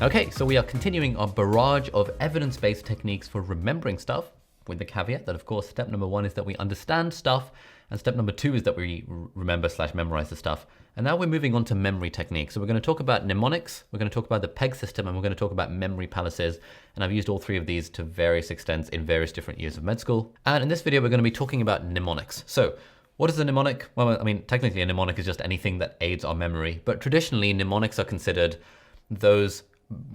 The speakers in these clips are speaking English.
Okay, so we are continuing our barrage of evidence-based techniques for remembering stuff, with the caveat that, of course, step number 1 is that we understand stuff, and step number 2 is that we remember/memorize the stuff. And now we're moving on to memory techniques. So we're going to talk about mnemonics, we're going to talk about the PEG system, and we're going to talk about memory palaces. And I've used all three of these to various extents in various different years of med school. And in this video, we're going to be talking about mnemonics. So what is a mnemonic? Well, I mean, technically a mnemonic is just anything that aids our memory, but traditionally mnemonics are considered those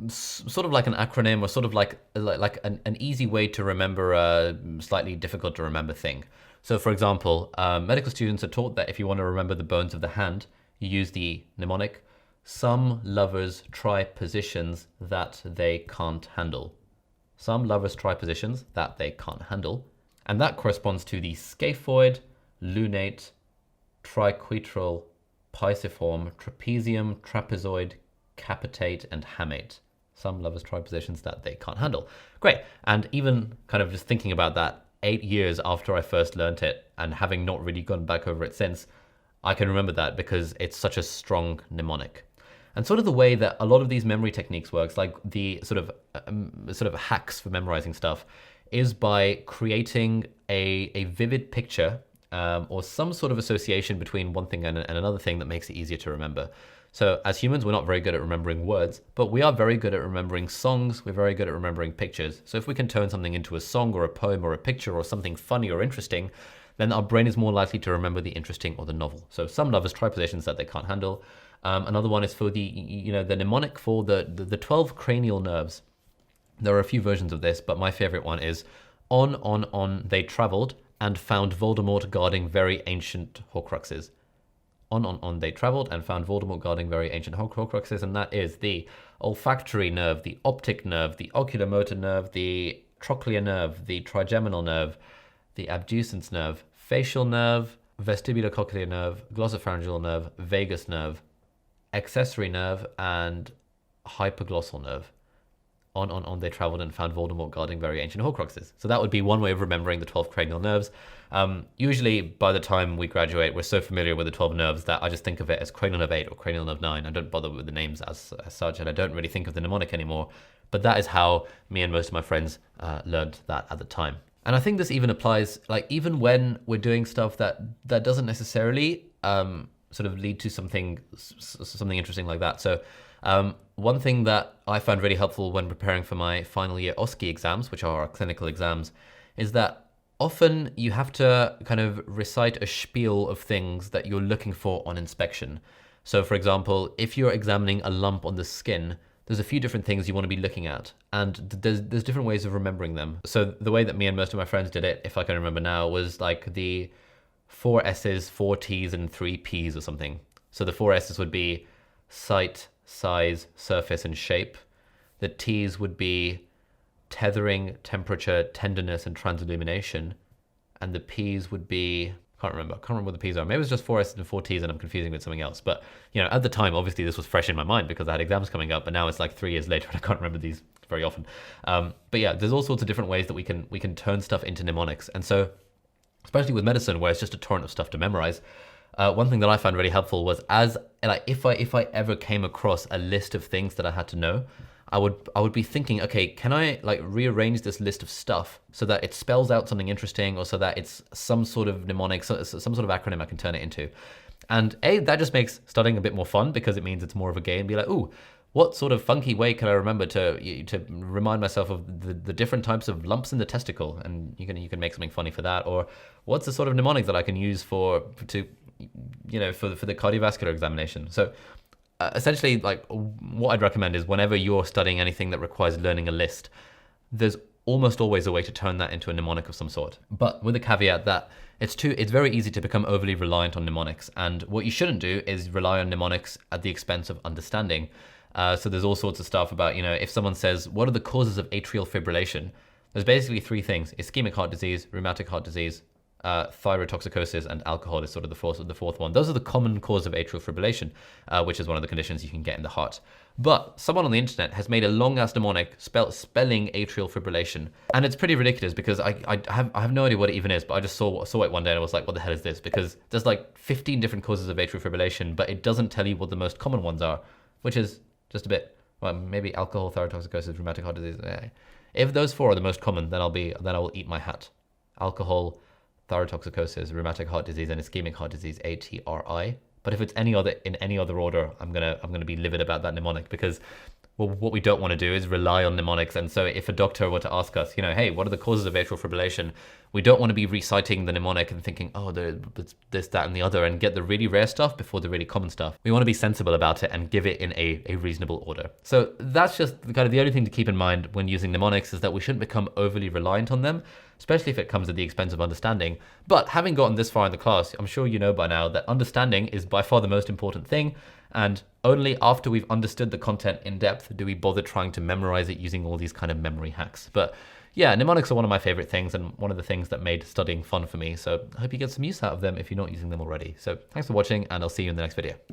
sort of like an acronym, or sort of like an easy way to remember a slightly difficult to remember thing. So for example, medical students are taught that if you want to remember the bones of the hand, you use the mnemonic, some lovers try positions that they can't handle. Some lovers try positions that they can't handle. And that corresponds to the scaphoid, lunate, triquetral, pisiform, trapezium, trapezoid, capitate, and hamate. Some lovers try positions that they can't handle. Great. And even kind of just thinking about that 8 years after I first learned it, and having not really gone back over it since, I can remember that because it's such a strong mnemonic. And sort of the way that a lot of these memory techniques works, like the sort of hacks for memorizing stuff, is by creating a vivid picture or some sort of association between one thing and another thing that makes it easier to remember. So as humans, we're not very good at remembering words, but we are very good at remembering songs. We're very good at remembering pictures. So if we can turn something into a song or a poem or a picture or something funny or interesting, then our brain is more likely to remember the interesting or the novel. So some lovers try positions that they can't handle. Another one is for the mnemonic for the 12 cranial nerves. There are a few versions of this, but my favorite one is on, they traveled and found Voldemort guarding very ancient Horcruxes. On, they traveled and found Voldemort guarding very ancient Horcruxes, and that is the olfactory nerve, the optic nerve, the oculomotor nerve, the trochlear nerve, the trigeminal nerve, the abducens nerve, facial nerve, vestibulocochlear nerve, glossopharyngeal nerve, vagus nerve, accessory nerve, and hypoglossal nerve. On, they traveled and found Voldemort guarding very ancient Horcruxes. So that would be one way of remembering the 12 cranial nerves. Usually by the time we graduate, we're so familiar with the 12 nerves that I just think of it as cranial nerve 8 or cranial nerve 9. I don't bother with the names as such, and I don't really think of the mnemonic anymore. But that is how me and most of my friends learned that at the time. And I think this even applies, like, even when we're doing stuff that doesn't necessarily sort of lead to something interesting like that. So one thing that I found really helpful when preparing for my final year OSCE exams, which are our clinical exams, is that often you have to kind of recite a spiel of things that you're looking for on inspection. So for example, if you're examining a lump on the skin, there's a few different things you want to be looking at, and there's different ways of remembering them. So the way that me and most of my friends did it, if I can remember now, was like the 4 S's, 4 T's, and 3 P's or something. So the 4 S's would be sight, size, surface, and shape. The T's would be tethering, temperature, tenderness, and transillumination. And the P's would be, I can't remember what the P's are. Maybe it was just 4 S's and 4 T's and I'm confusing with something else. But at the time, obviously this was fresh in my mind because I had exams coming up, but now it's like 3 years later and I can't remember these very often. But yeah, there's all sorts of different ways that we can turn stuff into mnemonics. And so, especially with medicine, where it's just a torrent of stuff to memorize, one thing that I found really helpful was if I ever came across a list of things that I had to know, I would be thinking, okay, can I rearrange this list of stuff so that it spells out something interesting, or so that it's some sort of mnemonic, some sort of acronym I can turn it into. And that just makes studying a bit more fun because it means it's more of a game. Be like, ooh, what sort of funky way can I remember to remind myself of the different types of lumps in the testicle? And you can make something funny for that. Or what's the sort of mnemonic that I can use for the cardiovascular examination? So essentially, what I'd recommend is whenever you're studying anything that requires learning a list, there's almost always a way to turn that into a mnemonic of some sort. But with the caveat that it's very easy to become overly reliant on mnemonics. And what you shouldn't do is rely on mnemonics at the expense of understanding. So there's all sorts of stuff about, if someone says, what are the causes of atrial fibrillation? There's basically 3 things: ischemic heart disease, rheumatic heart disease, thyrotoxicosis, and alcohol is sort of the fourth one. Those are the common cause of atrial fibrillation, which is one of the conditions you can get in the heart. But someone on the internet has made a long-ass mnemonic spelling atrial fibrillation, and it's pretty ridiculous because I have no idea what it even is, but I just saw it one day and I was like, what the hell is this? Because there's 15 different causes of atrial fibrillation, but it doesn't tell you what the most common ones are, which is just a bit well, maybe alcohol, thyrotoxicosis, rheumatic heart disease. If those four are the most common, then I will eat my hat. Alcohol, thyrotoxicosis, rheumatic heart disease, and ischemic heart disease, ATRI. But if it's in any other order, I'm gonna be livid about that mnemonic, because well, what we don't want to do is rely on mnemonics. And so if a doctor were to ask us, hey, what are the causes of atrial fibrillation? We don't want to be reciting the mnemonic and thinking, oh, there's this, that, and the other, and get the really rare stuff before the really common stuff. We want to be sensible about it and give it in a reasonable order. So that's just kind of the only thing to keep in mind when using mnemonics, is that we shouldn't become overly reliant on them, especially if it comes at the expense of understanding. But having gotten this far in the class, I'm sure you know by now that understanding is by far the most important thing. And only after we've understood the content in depth do we bother trying to memorize it using all these kind of memory hacks. But yeah, mnemonics are one of my favorite things and one of the things that made studying fun for me. So I hope you get some use out of them if you're not using them already. So thanks for watching, and I'll see you in the next video.